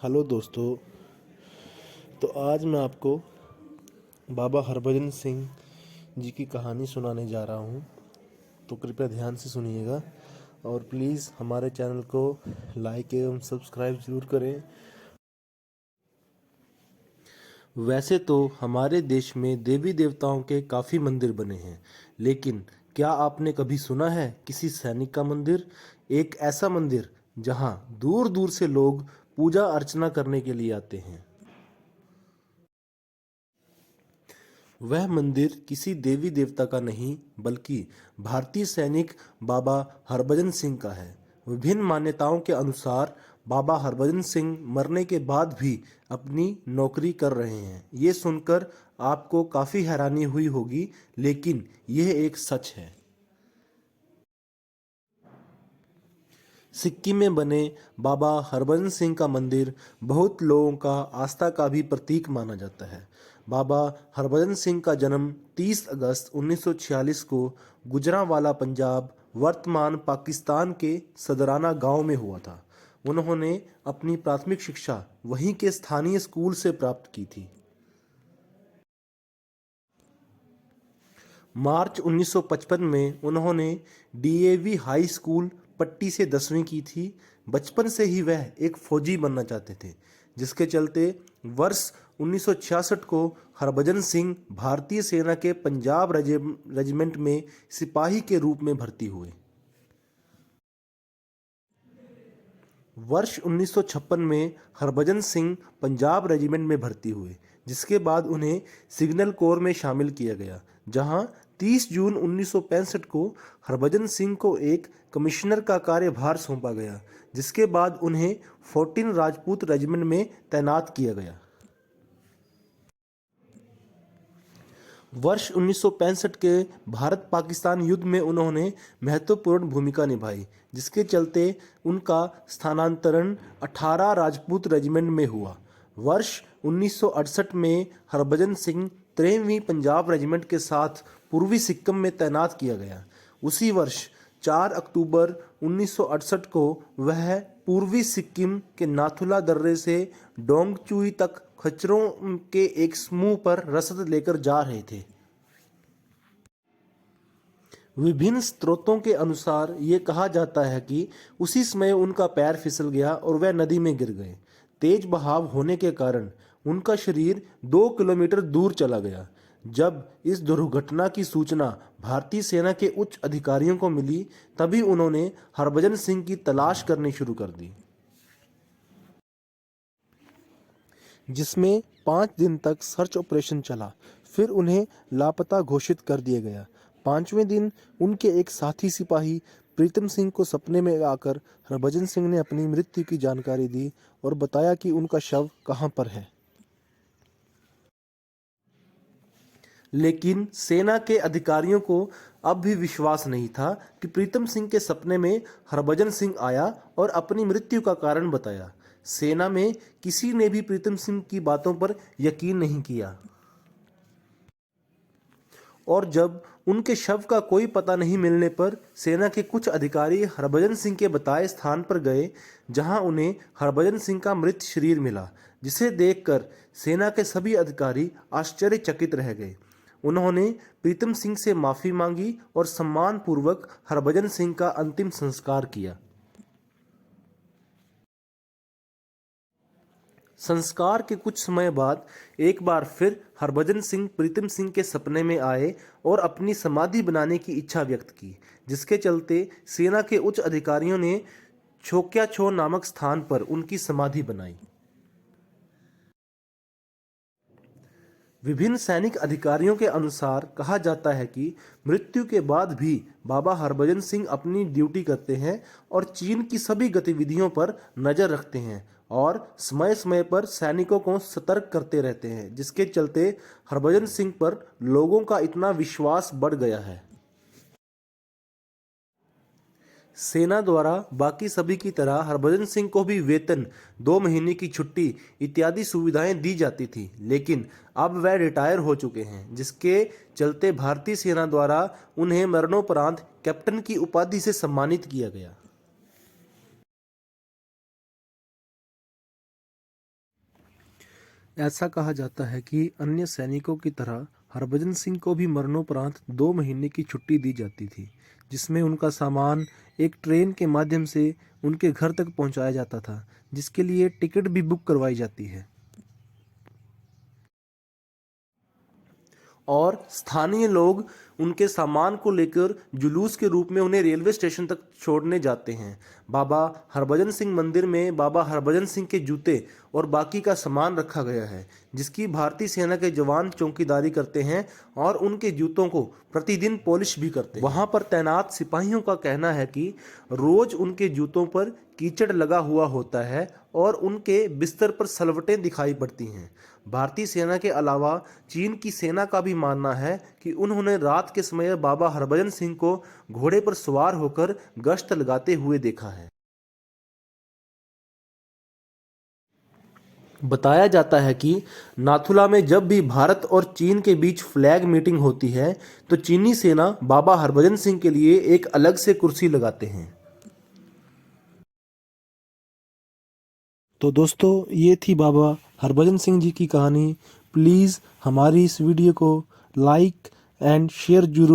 Hello दोस्तों। तो आज मैं आपको बाबा हरभजन सिंह जी की कहानी सुनाने जा रहा हूँ। तो कृपया ध्यान से सुनिएगा और प्लीज़ हमारे चैनल को लाइक एवं सब्सक्राइब ज़रूर करें। वैसे तो हमारे देश में देवी देवताओं के काफ़ी मंदिर बने हैं, लेकिन क्या आपने कभी सुना है किसी सैनिक का मंदिर? एक ऐसा मंदिर जहाँ दूर दूर से लोग पूजा अर्चना करने के लिए आते हैं। वह मंदिर किसी देवी देवता का नहीं बल्कि भारतीय सैनिक बाबा हरभजन सिंह का है। विभिन्न मान्यताओं के अनुसार बाबा हरभजन सिंह मरने के बाद भी अपनी नौकरी कर रहे हैं। ये सुनकर आपको काफ़ी हैरानी हुई होगी, लेकिन यह एक सच है। सिक्किम में बने बाबा हरभजन सिंह का मंदिर बहुत लोगों का आस्था का भी प्रतीक माना जाता है। बाबा हरभजन सिंह का जन्म 30 अगस्त 1946 को गुजरांवाला पंजाब, वर्तमान पाकिस्तान के सदराना गांव में हुआ था। उन्होंने अपनी प्राथमिक शिक्षा वहीं के स्थानीय स्कूल से प्राप्त की थी। मार्च 1955 में उन्होंने डीएवी हाई स्कूल पट्टी से 10वीं की थी। बचपन से ही वह एक फौजी बनना चाहते थे, जिसके चलते वर्ष 1966 को हरभजन सिंह भारतीय सेना के पंजाब रेजिमेंट में सिपाही के रूप में भर्ती हुए। वर्ष 1956 में हरभजन सिंह पंजाब रेजिमेंट में भर्ती हुए, जिसके बाद उन्हें सिग्नल कोर में शामिल किया गया, जहां 30 जून 1965 को हरभजन सिंह को एक कमिश्नर का कार्यभार सौंपा गया, जिसके बाद उन्हें 14 राजपूत रेजिमेंट में तैनात किया गया। वर्ष 1965 के भारत पाकिस्तान युद्ध में उन्होंने महत्वपूर्ण भूमिका निभाई, जिसके चलते उनका स्थानांतरण 18 राजपूत रेजिमेंट में हुआ। वर्ष 1968 में हरभजन सिंह 13वीं पंजाब रेजिमेंट के साथ पूर्वी सिक्किम में तैनात किया गया। उसी वर्ष 4 अक्टूबर 1968 को वह पूर्वी सिक्किम के नाथुला दर्रे से डोंगचुई तक खच्चरों के एक समूह पर रसद लेकर जा रहे थे। विभिन्न स्रोतों के अनुसार ये कहा जाता है कि उसी समय उनका पैर फिसल गया और वह नदी में गिर गए। तेज बहाव होने के कारण उनका शरीर 2 किलोमीटर दूर चला गया। जब इस दुर्घटना की सूचना भारतीय सेना के उच्च अधिकारियों को मिली, तभी उन्होंने हरभजन सिंह की तलाश करनी शुरू कर दी, जिसमें 5 दिन तक सर्च ऑपरेशन चला। फिर उन्हें लापता घोषित कर दिया गया। 5वें दिन उनके एक साथी सिपाही प्रीतम सिंह को सपने में आकर हरभजन सिंह ने अपनी मृत्यु की जानकारी दी और बताया कि उनका शव कहां पर है। लेकिन सेना के अधिकारियों को अब भी विश्वास नहीं था कि प्रीतम सिंह के सपने में हरभजन सिंह आया और अपनी मृत्यु का कारण बताया। सेना में किसी ने भी प्रीतम सिंह की बातों पर यकीन नहीं किया और जब उनके शव का कोई पता नहीं मिलने पर सेना के कुछ अधिकारी हरभजन सिंह के बताए स्थान पर गए, जहां उन्हें हरभजन सिंह का मृत शरीर मिला, जिसे देखकर सेना के सभी अधिकारी आश्चर्यचकित रह गए। उन्होंने प्रीतम सिंह से माफी मांगी और सम्मानपूर्वक हरभजन सिंह का अंतिम संस्कार किया। संस्कार के कुछ समय बाद एक बार फिर हरभजन सिंह प्रीतम सिंह के सपने में आए और अपनी समाधि बनाने की इच्छा व्यक्त की, जिसके चलते सेना के उच्च अधिकारियों ने छोक्याछो नामक स्थान पर उनकी समाधि बनाई। विभिन्न सैनिक अधिकारियों के अनुसार कहा जाता है कि मृत्यु के बाद भी बाबा हरभजन सिंह अपनी ड्यूटी करते हैं और चीन की सभी गतिविधियों पर नजर रखते हैं और समय समय पर सैनिकों को सतर्क करते रहते हैं, जिसके चलते हरभजन सिंह पर लोगों का इतना विश्वास बढ़ गया है। सेना द्वारा बाकी सभी की तरह हरभजन सिंह को भी वेतन, 2 महीने की छुट्टी इत्यादि सुविधाएं दी जाती थी, लेकिन अब वह रिटायर हो चुके हैं, जिसके चलते भारतीय सेना द्वारा उन्हें मरणोपरांत कैप्टन की उपाधि से सम्मानित किया गया। ऐसा कहा जाता है कि अन्य सैनिकों की तरह हरभजन सिंह को भी मरणोपरांत 2 महीने की छुट्टी दी जाती थी, जिसमें उनका सामान एक ट्रेन के माध्यम से उनके घर तक पहुंचाया जाता था, जिसके लिए टिकट भी बुक करवाई जाती है। और स्थानीय लोग उनके सामान को लेकर जुलूस के रूप में उन्हें रेलवे स्टेशन तक छोड़ने जाते हैं। बाबा हरभजन सिंह मंदिर में बाबा हरभजन सिंह के जूते और बाकी का सामान रखा गया है, जिसकी भारतीय सेना के जवान चौकीदारी करते हैं और उनके जूतों को प्रतिदिन पॉलिश भी करते हैं। वहां पर तैनात सिपाहियों का कहना है कि रोज उनके जूतों पर कीचड़ लगा हुआ होता है और उनके बिस्तर पर सलवटें दिखाई पड़ती हैं। भारतीय सेना के अलावा चीन की सेना का भी मानना है कि उन्होंने रात के समय बाबा हरभजन सिंह को घोड़े पर सवार होकर गश्त लगाते हुए देखा है। बताया जाता है कि नाथुला में जब भी भारत और चीन के बीच फ्लैग मीटिंग होती है तो चीनी सेना बाबा हरभजन सिंह के लिए एक अलग से कुर्सी लगाते हैं। तो दोस्तों, ये थी बाबा हरभजन सिंह जी की कहानी। प्लीज़ हमारी इस वीडियो को लाइक एंड शेयर जरूर